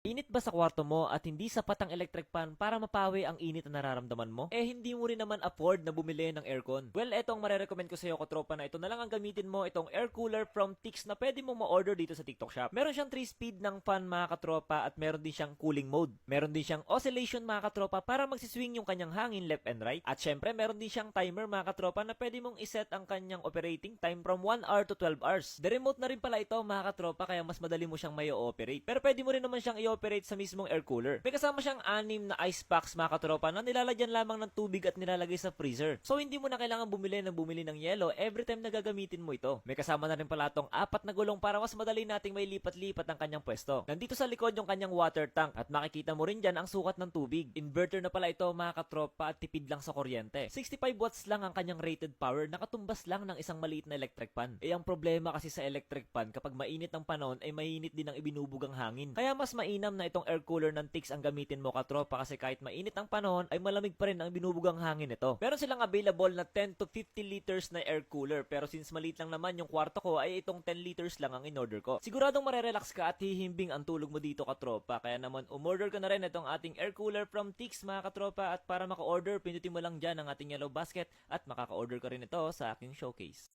Init ba sa kwarto mo at hindi sapat ang electric fan para mapawi ang init na nararamdaman mo? Eh hindi mo rin naman afford na bumili ng aircon. Well, etong marerecommend ko sa iyo katropa na ito na lang ang gamitin mo, itong air cooler from Tix na pwede mong ma-order dito sa TikTok shop. Meron siyang 3-speed ng fan mga katropa at meron din siyang cooling mode. Meron din siyang oscillation mga katropa para magsiswing yung kanyang hangin left and right. At syempre meron din siyang timer mga katropa na pwede mong iset ang kanyang operating time from 1 hour to 12 hours. The remote na rin pala ito mga katropa kaya mas madali mo siyang may operate. Pero pwede mo rin naman siyang i-operate sa mismong air cooler. May kasama siyang 6 na ice packs mga katropa na nilalagyan lamang ng tubig at nilalagay sa freezer. So hindi mo na kailangan bumili ng yelo every time na gagamitin mo ito. May kasama na rin pala tong 4 na gulong para mas madali nating may lipat-lipat ang kanyang pwesto. Nandito sa likod yung kanyang water tank at makikita mo rin dyan ang sukat ng tubig. Inverter na pala ito mga katropa at tipid lang sa kuryente. 65 watts lang ang kanyang rated power, nakatumbas lang ng isang maliit na electric fan. Eh ang problema kasi sa electric fan kapag mainit ang panahon ay mainit din ang ibinubugang hangin. Kaya mas mainam na itong air cooler ng Tix ang gamitin mo katropa kasi kahit mainit ang panahon ay malamig pa rin ang binubugang hangin nito. Meron silang available na 10 to 50 liters na air cooler pero since maliit lang naman yung kwarto ko ay itong 10 liters lang ang in-order ko. Siguradong marerelax ka at hihimbing ang tulog mo dito katropa kaya naman umorder ka na rin itong ating air cooler from Tix mga katropa at para maka-order pinutin mo lang dyan ang ating yellow basket at makaka-order ka rin ito sa aking showcase.